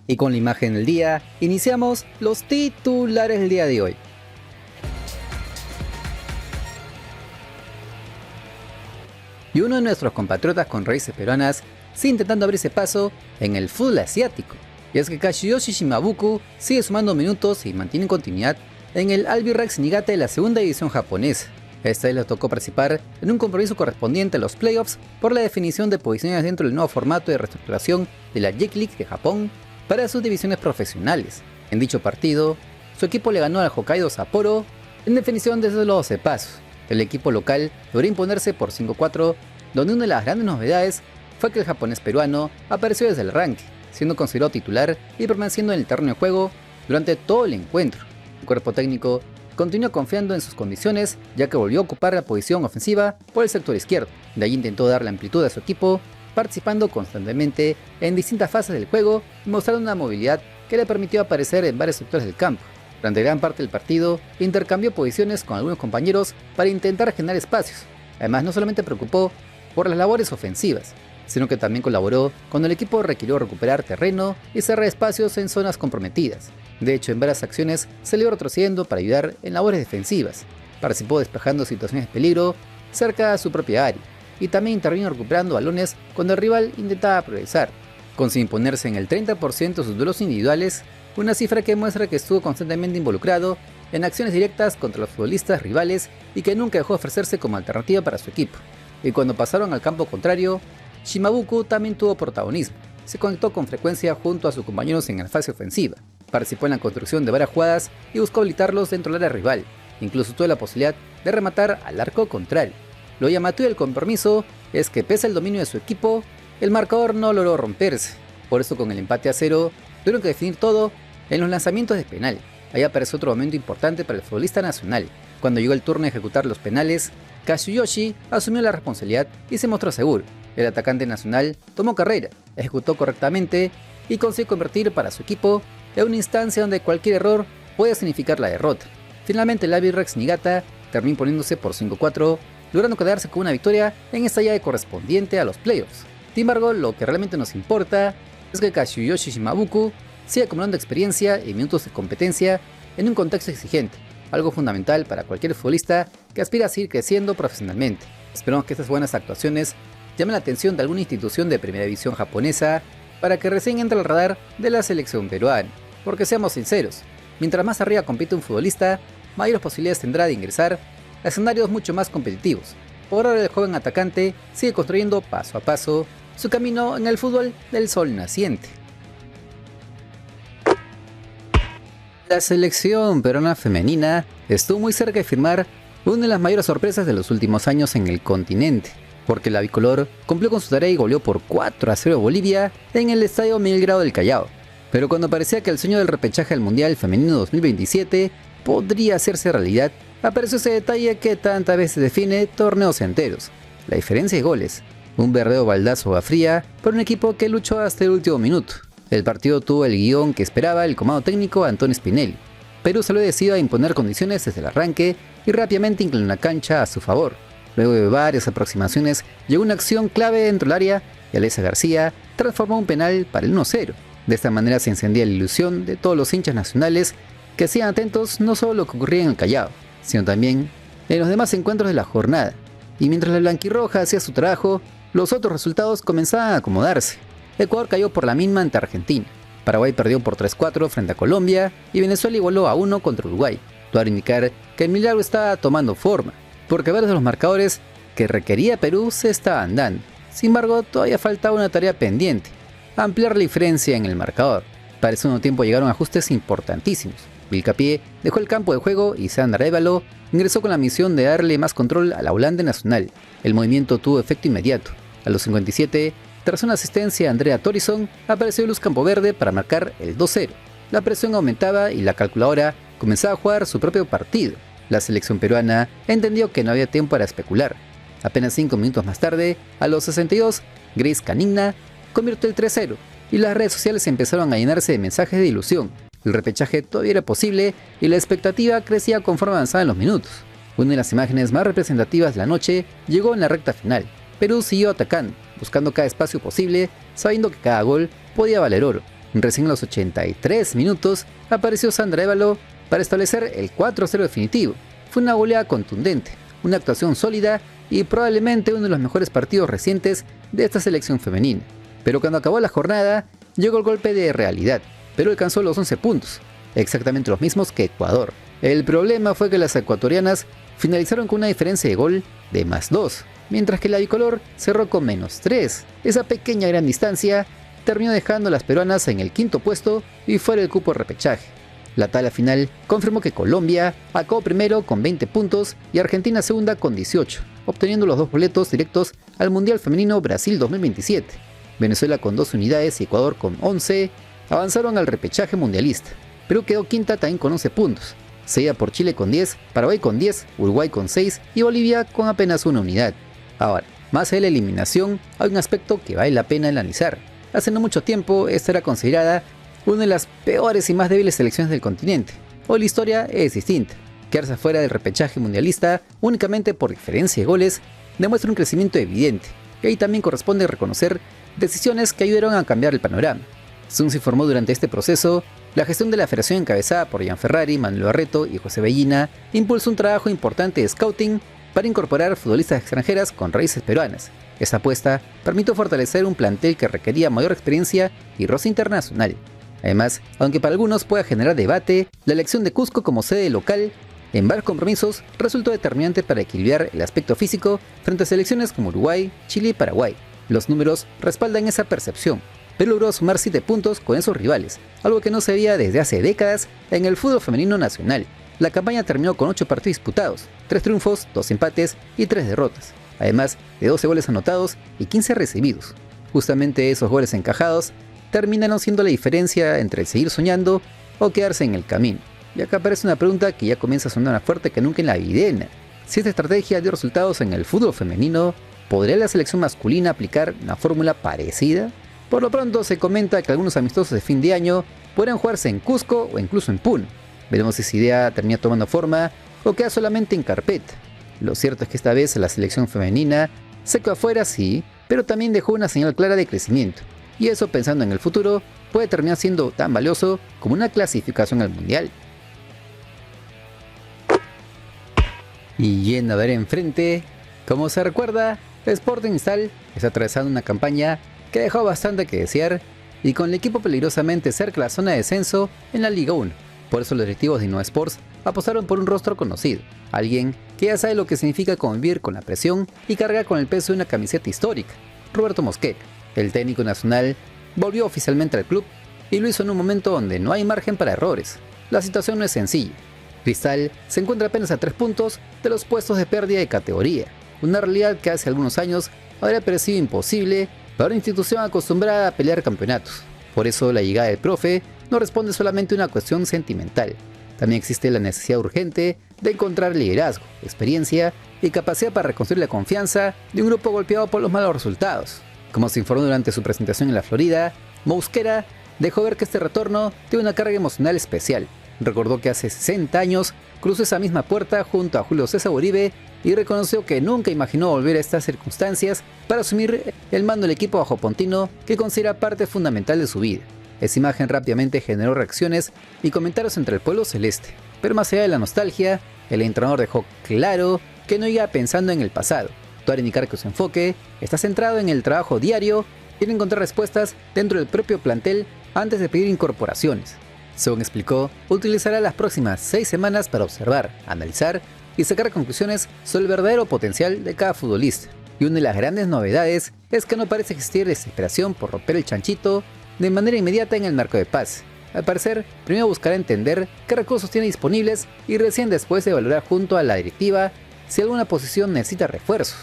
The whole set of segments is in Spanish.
Y con la imagen del día, iniciamos los titulares del día de hoy. Y uno de nuestros compatriotas con raíces peruanas sigue intentando abrirse paso en el fútbol asiático. Y es que Kazuyoshi Shimabuku sigue sumando minutos y mantiene continuidad en el Albi Rex Niigata de la segunda división japonesa. Esta vez le tocó participar en un compromiso correspondiente a los playoffs por la definición de posiciones dentro del nuevo formato de reestructuración de la J-League de Japón para sus divisiones profesionales. En dicho partido, su equipo le ganó al Hokkaido Sapporo en definición de esos 12 pasos. El equipo local logró imponerse por 5-4, donde una de las grandes novedades fue que el japonés peruano apareció desde el arranque, siendo considerado titular y permaneciendo en el terreno de juego durante todo el encuentro. El cuerpo técnico continuó confiando en sus condiciones, ya que volvió a ocupar la posición ofensiva por el sector izquierdo. De allí intentó darle amplitud a su equipo, participando constantemente en distintas fases del juego y mostrando una movilidad que le permitió aparecer en varios sectores del campo. Durante gran parte del partido, intercambió posiciones con algunos compañeros para intentar generar espacios. Además, no solamente preocupó por las labores ofensivas, sino que también colaboró cuando el equipo requirió recuperar terreno y cerrar espacios en zonas comprometidas. De hecho, en varias acciones salió retrocediendo para ayudar en labores defensivas. Participó despejando situaciones de peligro cerca de su propia área y también intervino recuperando balones cuando el rival intentaba progresar. Consiguió imponerse en el 30% de sus duelos individuales, una cifra que muestra que estuvo constantemente involucrado en acciones directas contra los futbolistas rivales y que nunca dejó de ofrecerse como alternativa para su equipo. Y cuando pasaron al campo contrario, Shimabuku también tuvo protagonismo. Se conectó con frecuencia junto a sus compañeros en la fase ofensiva. Participó en la construcción de varias jugadas y buscó habilitarlos dentro del área rival. Incluso tuvo la posibilidad de rematar al arco contrario. Lo llamativo del compromiso es que pese al dominio de su equipo, el marcador no logró romperse. Por eso con el empate a 0, tuvieron que definir todo en los lanzamientos de penal. Ahí apareció otro momento importante para el futbolista nacional. Cuando llegó el turno de ejecutar los penales, Kazuyoshi asumió la responsabilidad y se mostró seguro. El atacante nacional tomó carrera, ejecutó correctamente y consiguió convertir para su equipo en una instancia donde cualquier error puede significar la derrota. Finalmente el Albi Rex Niigata terminó imponiéndose por 5-4, logrando quedarse con una victoria en esta llave correspondiente a los playoffs. Sin embargo, lo que realmente nos importa es que Kazuyoshi Shimabuku sigue acumulando experiencia y minutos de competencia en un contexto exigente, algo fundamental para cualquier futbolista que aspira a seguir creciendo profesionalmente. Esperamos que estas buenas actuaciones llamen la atención de alguna institución de primera división japonesa para que recién entre al radar de la selección peruana. Porque seamos sinceros, mientras más arriba compite un futbolista, mayores posibilidades tendrá de ingresar a escenarios mucho más competitivos. Por ahora el joven atacante sigue construyendo paso a paso su camino en el fútbol del sol naciente. La selección peruana femenina estuvo muy cerca de firmar una de las mayores sorpresas de los últimos años en el continente, porque la bicolor cumplió con su tarea y goleó por 4-0 a Bolivia en el estadio Miguel Grau del Callao. Pero cuando parecía que el sueño del repechaje al Mundial Femenino 2027 podría hacerse realidad, apareció ese detalle que tantas veces define torneos enteros: la diferencia de goles. Un verdadero baldazo a fría por un equipo que luchó hasta el último minuto. El partido tuvo el guión que esperaba el comando técnico Antonio Spinelli. Perú salió decidido a imponer condiciones desde el arranque y rápidamente inclinó la cancha a su favor. Luego de varias aproximaciones, llegó una acción clave dentro del área y Alessia García transformó un penal para el 1-0. De esta manera se encendía la ilusión de todos los hinchas nacionales que hacían atentos no solo a lo que ocurría en el Callao, sino también en los demás encuentros de la jornada. Y mientras la blanquirroja hacía su trabajo, los otros resultados comenzaban a acomodarse. Ecuador cayó por la mínima ante Argentina. Paraguay perdió por 3-4 frente a Colombia y Venezuela igualó a 1 contra Uruguay. Todo a indicar que el milagro estaba tomando forma, porque varios de los marcadores que requería Perú se estaban dando. Sin embargo, todavía faltaba una tarea pendiente: ampliar la diferencia en el marcador. Para el segundo tiempo llegaron ajustes importantísimos. Vilcapié dejó el campo de juego y Sandra Arévalo ingresó con la misión de darle más control a la volante nacional. El movimiento tuvo efecto inmediato. A los 57, tras una asistencia a Andrea Torison, apareció Luz Campoverde para marcar el 2-0. La presión aumentaba y la calculadora comenzaba a jugar su propio partido. La selección peruana entendió que no había tiempo para especular. Apenas 5 minutos más tarde, a los 62, Grace Canigna convirtió el 3-0 y las redes sociales empezaron a llenarse de mensajes de ilusión. El repechaje todavía era posible y la expectativa crecía conforme avanzaban los minutos. Una de las imágenes más representativas de la noche llegó en la recta final. Perú siguió atacando, buscando cada espacio posible, sabiendo que cada gol podía valer oro. Recién en los 83 minutos apareció Sandra Évalo para establecer el 4-0 definitivo. Fue una goleada contundente, una actuación sólida y probablemente uno de los mejores partidos recientes de esta selección femenina. Pero cuando acabó la jornada, llegó el golpe de realidad. Perú alcanzó los 11 puntos, exactamente los mismos que Ecuador. El problema fue que las ecuatorianas finalizaron con una diferencia de gol de +2, mientras que la bicolor cerró con -3. Esa pequeña gran distancia terminó dejando a las peruanas en el 5º puesto y fuera del cupo de repechaje. La tabla final confirmó que Colombia acabó primero con 20 puntos y Argentina segunda con 18, obteniendo los 2 boletos directos al Mundial Femenino Brasil 2027. Venezuela con 2 unidades y Ecuador con 11 avanzaron al repechaje mundialista. Perú quedó quinta también con 11 puntos, seguida por Chile con 10, Paraguay con 10, Uruguay con 6 y Bolivia con apenas 1 unidad. Ahora, más allá de la eliminación, hay un aspecto que vale la pena analizar. Hace no mucho tiempo, esta era considerada una de las peores y más débiles selecciones del continente. Hoy la historia es distinta. Quedarse fuera del repechaje mundialista únicamente por diferencia de goles demuestra un crecimiento evidente, y ahí también corresponde reconocer decisiones que ayudaron a cambiar el panorama. Según se informó durante este proceso, la gestión de la federación encabezada por Gianferrari, Manuel Barreto y José Bellina impulsó un trabajo importante de scouting para incorporar futbolistas extranjeras con raíces peruanas. Esta apuesta permitió fortalecer un plantel que requería mayor experiencia y roce internacional. Además, aunque para algunos pueda generar debate, la elección de Cusco como sede local en varios compromisos resultó determinante para equilibrar el aspecto físico frente a selecciones como Uruguay, Chile y Paraguay. Los números respaldan esa percepción. Perú logró sumar 7 puntos con esos rivales, algo que no se veía desde hace décadas en el fútbol femenino nacional. La campaña terminó con 8 partidos disputados, 3 triunfos, 2 empates y 3 derrotas, además de 12 goles anotados y 15 recibidos. Justamente esos goles encajados terminaron siendo la diferencia entre el seguir soñando o quedarse en el camino. Y acá aparece una pregunta que ya comienza a sonar más fuerte que nunca en la videna. Si esta estrategia dio resultados en el fútbol femenino, ¿podría la selección masculina aplicar una fórmula parecida? Por lo pronto se comenta que algunos amistosos de fin de año podrían jugarse en Cusco o incluso en Puno. Veremos si esa idea termina tomando forma o queda solamente en carpeta. Lo cierto es que esta vez la selección femenina se quedó afuera, sí, pero también dejó una señal clara de crecimiento. Y eso, pensando en el futuro, puede terminar siendo tan valioso como una clasificación al mundial. Y yendo a ver enfrente, como se recuerda, Sporting Cristal está atravesando una campaña que dejó bastante que desear y con el equipo peligrosamente cerca de la zona de descenso en la Liga 1. Por eso los directivos de Innova Sports apostaron por un rostro conocido, alguien que ya sabe lo que significa convivir con la presión y cargar con el peso de una camiseta histórica, Roberto Mosquera. El técnico nacional volvió oficialmente al club y lo hizo en un momento donde no hay margen para errores. La situación no es sencilla. Cristal se encuentra apenas a 3 puntos de los puestos de pérdida de categoría, una realidad que hace algunos años habría parecido imposible para una institución acostumbrada a pelear campeonatos. Por eso la llegada del profe no responde solamente a una cuestión sentimental. También existe la necesidad urgente de encontrar liderazgo, experiencia y capacidad para reconstruir la confianza de un grupo golpeado por los malos resultados. Como se informó durante su presentación en la Florida, Mosquera dejó ver que este retorno tiene una carga emocional especial. Recordó que hace 60 años cruzó esa misma puerta junto a Julio César Uribe y reconoció que nunca imaginó volver a estas circunstancias para asumir el mando del equipo bajopontino que considera parte fundamental de su vida. Esa imagen rápidamente generó reacciones y comentarios entre el pueblo celeste, pero más allá de la nostalgia, el entrenador dejó claro que no iba pensando en el pasado. Todo a indicar que su enfoque está centrado en el trabajo diario y en encontrar respuestas dentro del propio plantel antes de pedir incorporaciones. Según explicó, utilizará las próximas 6 semanas para observar, analizar y sacar conclusiones sobre el verdadero potencial de cada futbolista. Y una de las grandes novedades es que no parece existir desesperación por romper el chanchito de manera inmediata en el mercado de pase. Al parecer, primero buscará entender qué recursos tiene disponibles y recién después de valorar junto a la directiva si alguna posición necesita refuerzos.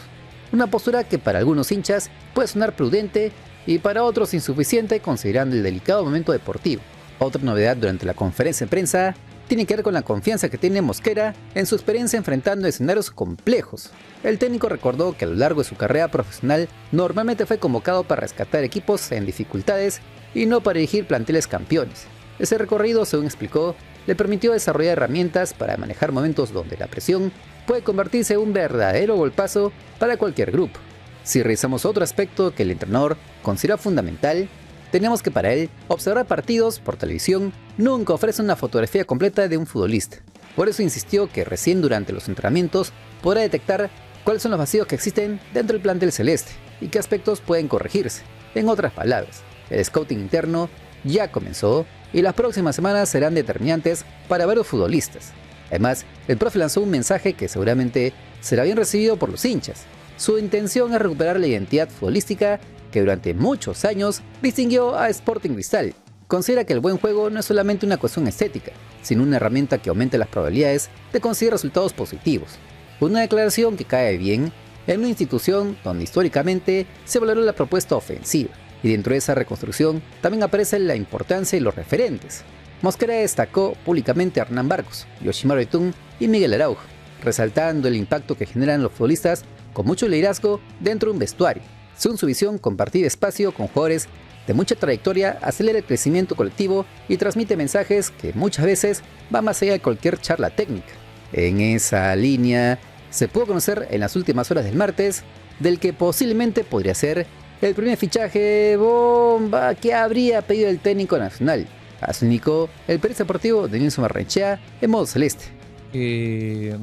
Una postura que para algunos hinchas puede sonar prudente y para otros insuficiente considerando el delicado momento deportivo. Otra novedad durante la conferencia de prensa tiene que ver con la confianza que tiene Mosquera en su experiencia enfrentando escenarios complejos. El técnico recordó que a lo largo de su carrera profesional normalmente fue convocado para rescatar equipos en dificultades y no para dirigir planteles campeones. Ese recorrido, según explicó, le permitió desarrollar herramientas para manejar momentos donde la presión puede convertirse en un verdadero golpazo para cualquier grupo. Si revisamos otro aspecto que el entrenador considera fundamental, teníamos que para él, observar partidos por televisión nunca ofrece una fotografía completa de un futbolista. Por eso insistió que recién durante los entrenamientos podrá detectar cuáles son los vacíos que existen dentro del plantel celeste y qué aspectos pueden corregirse. En otras palabras, el scouting interno ya comenzó y las próximas semanas serán determinantes para varios futbolistas. Además, el profe lanzó un mensaje que seguramente será bien recibido por los hinchas. Su intención es recuperar la identidad futbolística que durante muchos años distinguió a Sporting Cristal. Considera que el buen juego no es solamente una cuestión estética, sino una herramienta que aumenta las probabilidades de conseguir resultados positivos. Una declaración que cae bien en una institución donde históricamente se valoró la propuesta ofensiva, y dentro de esa reconstrucción también aparece la importancia de los referentes. Mosquera destacó públicamente a Hernán Barcos, Yoshimaru Yotun y Miguel Araujo, resaltando el impacto que generan los futbolistas con mucho liderazgo dentro de un vestuario. Según su visión, compartir espacio con jugadores de mucha trayectoria acelera el crecimiento colectivo y transmite mensajes que muchas veces van más allá de cualquier charla técnica. En esa línea, se pudo conocer en las últimas horas del martes del que posiblemente podría ser el primer fichaje bomba que habría pedido el técnico nacional. Así indicó el periodista deportivo de Nilson Barrenechea en modo celeste.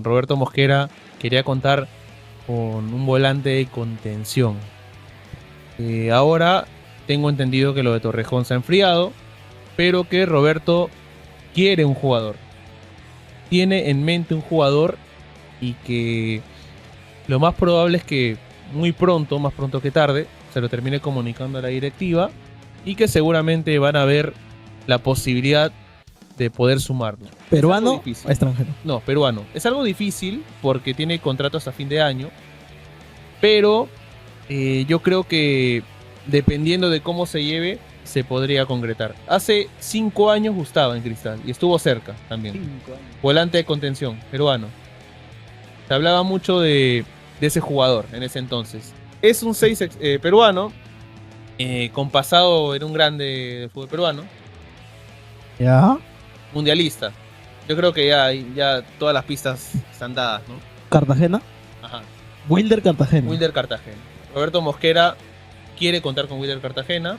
Roberto Mosquera quería contar con un volante de contención. Ahora tengo entendido que lo de Torrejón se ha enfriado, pero que Roberto quiere un jugador. Tiene en mente un jugador y que lo más probable es que muy pronto, más pronto que tarde, se lo termine comunicando a la directiva y que seguramente van a ver la posibilidad de poder sumarlo. ¿Peruano o extranjero? No, peruano. Es algo difícil porque tiene contrato hasta fin de año, pero yo creo que dependiendo de cómo se lleve, se podría concretar. Hace 5 años Gustavo en Cristal y estuvo cerca también. 5 años. Volante de contención, peruano. Se hablaba mucho de ese jugador en ese entonces. Es un 6 peruano, con pasado en un grande del fútbol peruano. ¿Ya? Mundialista. Yo creo que ya todas las pistas están dadas, ¿no? ¿Cartagena? Ajá. Wilder Cartagena. Wilder Cartagena. Roberto Mosquera quiere contar con Wilder Cartagena.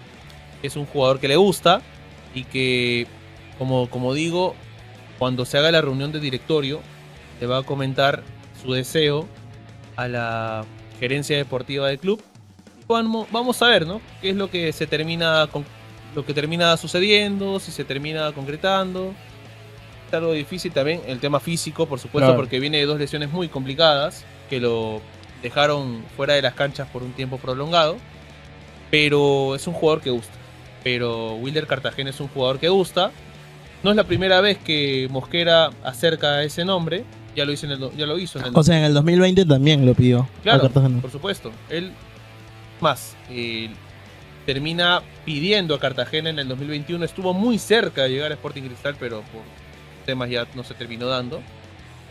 Es un jugador que le gusta y que, como digo, cuando se haga la reunión de directorio, le va a comentar su deseo a la gerencia deportiva del club. Vamos a ver, ¿no? Qué es lo que termina sucediendo, si se termina concretando. Es algo difícil también, el tema físico, por supuesto, claro, porque viene de 2 lesiones muy complicadas que lo dejaron fuera de las canchas por un tiempo prolongado. Pero es un jugador que gusta. Pero Wilder Cartagena es un jugador que gusta. No es la primera vez que Mosquera acerca ese nombre. Ya lo hizo en el O sea, en el 2020 también lo pidió. Claro, a Cartagena. por supuesto. Él termina pidiendo a Cartagena en el 2021. Estuvo muy cerca de llegar a Sporting Cristal, pero por temas ya no se terminó dando.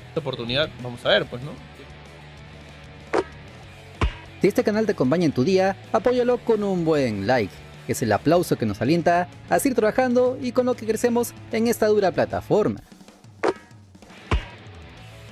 Esta oportunidad, vamos a ver, pues, ¿no? Si este canal te acompaña en tu día, apóyalo con un buen like, que es el aplauso que nos alienta a seguir trabajando y con lo que crecemos en esta dura plataforma.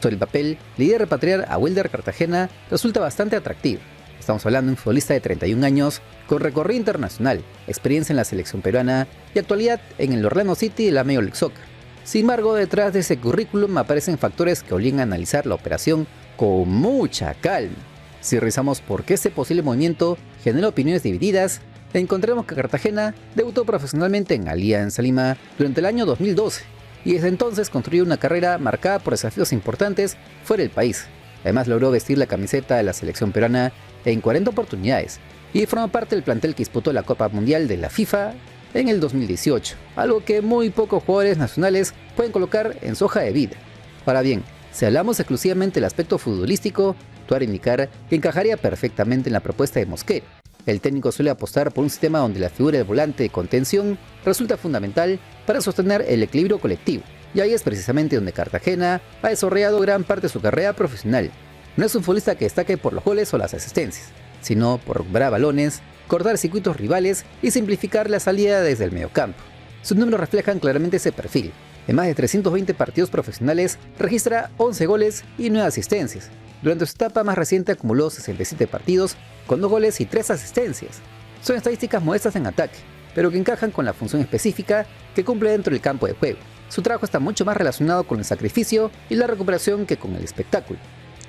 Sobre el papel, la idea de repatriar a Wilder Cartagena resulta bastante atractiva. Estamos hablando de un futbolista de 31 años, con recorrido internacional, experiencia en la selección peruana y actualidad en el Orlando City de la Major League Soccer. Sin embargo, detrás de ese currículum aparecen factores que obligan a analizar la operación con mucha calma. Si revisamos por qué este posible movimiento genera opiniones divididas, encontramos que Cartagena debutó profesionalmente en Alianza Lima durante el año 2012 y desde entonces construyó una carrera marcada por desafíos importantes fuera del país. Además logró vestir la camiseta de la selección peruana en 40 oportunidades y formó parte del plantel que disputó la Copa Mundial de la FIFA en el 2018, algo que muy pocos jugadores nacionales pueden colocar en su hoja de vida. Ahora bien, si hablamos exclusivamente del aspecto futbolístico, todo indicar que encajaría perfectamente en la propuesta de Mosquera. El técnico suele apostar por un sistema donde la figura del volante de contención resulta fundamental para sostener el equilibrio colectivo, y ahí es precisamente donde Cartagena ha desarrollado gran parte de su carrera profesional. No es un futbolista que destaque por los goles o las asistencias, sino por recuperar balones, cortar circuitos rivales y simplificar la salida desde el mediocampo. Sus números reflejan claramente ese perfil. En más de 320 partidos profesionales registra 11 goles y 9 asistencias. Durante su etapa más reciente acumuló 67 partidos con 2 goles y 3 asistencias. Son estadísticas modestas en ataque, pero que encajan con la función específica que cumple dentro del campo de juego. Su trabajo está mucho más relacionado con el sacrificio y la recuperación que con el espectáculo.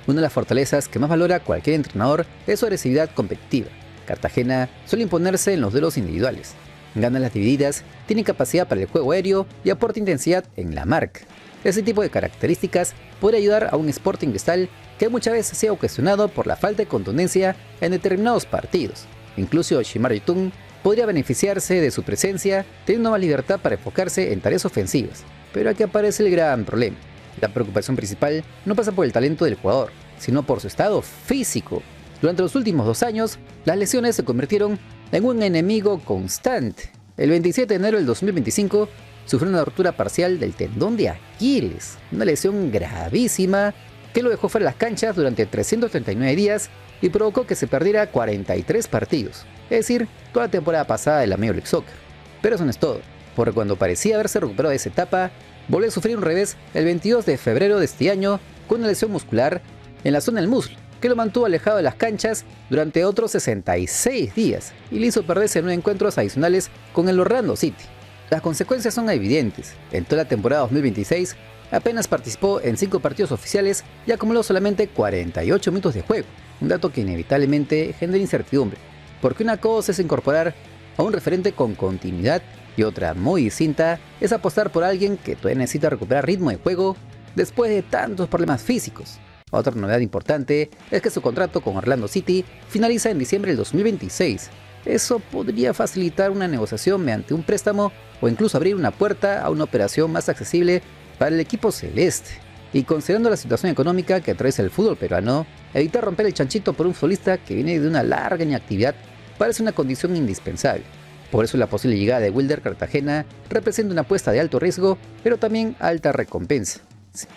Una de las fortalezas que más valora cualquier entrenador es su agresividad competitiva. Cartagena suele imponerse en los duelos individuales. Gana las divididas, tiene capacidad para el juego aéreo y aporta intensidad en la marca. Ese tipo de características puede ayudar a un Sporting Cristal que muchas veces ha sido cuestionado por la falta de contundencia en determinados partidos. Incluso Shimar Yotun podría beneficiarse de su presencia, teniendo más libertad para enfocarse en tareas ofensivas. Pero aquí aparece el gran problema. La preocupación principal no pasa por el talento del jugador, sino por su estado físico. Durante los últimos 2 años, las lesiones se convirtieron en un enemigo constante. El 27 de enero del 2025 sufrió una rotura parcial del tendón de Aquiles, una lesión gravísima que lo dejó fuera de las canchas durante 339 días y provocó que se perdiera 43 partidos, es decir, toda la temporada pasada de la Major League Soccer. Pero eso no es todo, porque cuando parecía haberse recuperado de esa etapa, volvió a sufrir un revés el 22 de febrero de este año con una lesión muscular en la zona del muslo, que lo mantuvo alejado de las canchas durante otros 66 días y le hizo perderse 9 encuentros adicionales con el Orlando City. Las consecuencias son evidentes. En toda la temporada 2026 apenas participó en 5 partidos oficiales y acumuló solamente 48 minutos de juego, un dato que inevitablemente genera incertidumbre, porque una cosa es incorporar a un referente con continuidad y otra muy distinta es apostar por alguien que todavía necesita recuperar ritmo de juego después de tantos problemas físicos. Otra novedad importante es que su contrato con Orlando City finaliza en diciembre del 2026. Eso podría facilitar una negociación mediante un préstamo o incluso abrir una puerta a una operación más accesible para el equipo celeste. Y considerando la situación económica que atraviesa el fútbol peruano, evitar romper el chanchito por un futbolista que viene de una larga inactividad parece una condición indispensable. Por eso la posible llegada de Wilder Cartagena representa una apuesta de alto riesgo, pero también alta recompensa.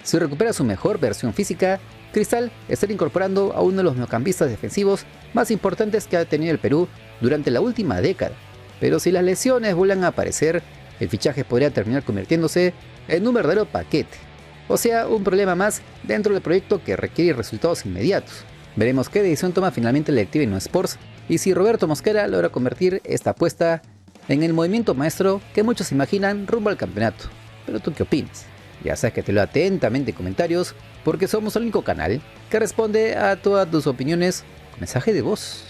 Si recupera su mejor versión física, Cristal estará incorporando a uno de los mediocampistas defensivos más importantes que ha tenido el Perú durante la última década. Pero si las lesiones vuelven a aparecer, el fichaje podría terminar convirtiéndose en un verdadero paquete. O sea, un problema más dentro del proyecto que requiere resultados inmediatos. Veremos qué decisión toma finalmente la directiva Innova Sports y si Roberto Mosquera logra convertir esta apuesta en el movimiento maestro que muchos imaginan rumbo al campeonato. Pero ¿tú qué opinas? Ya sabes que te leo atentamente en comentarios porque somos el único canal que responde a todas tus opiniones con mensaje de voz.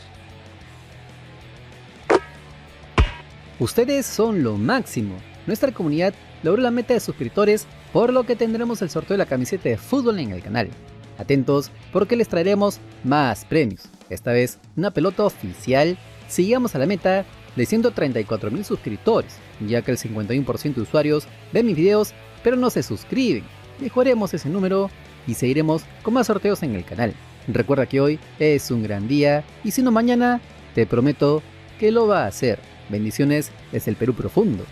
Ustedes son lo máximo. Nuestra comunidad logró la meta de suscriptores, por lo que tendremos el sorteo de la camiseta de fútbol en el canal. Atentos porque les traeremos más premios. Esta vez una pelota oficial si llegamos a la meta de 134.000 suscriptores, ya que el 51% de usuarios ven mis videos pero no se suscriben. Mejoremos ese número y seguiremos con más sorteos en el canal. Recuerda que hoy es un gran día y si no mañana, te prometo que lo va a hacer. Bendiciones desde el Perú profundo.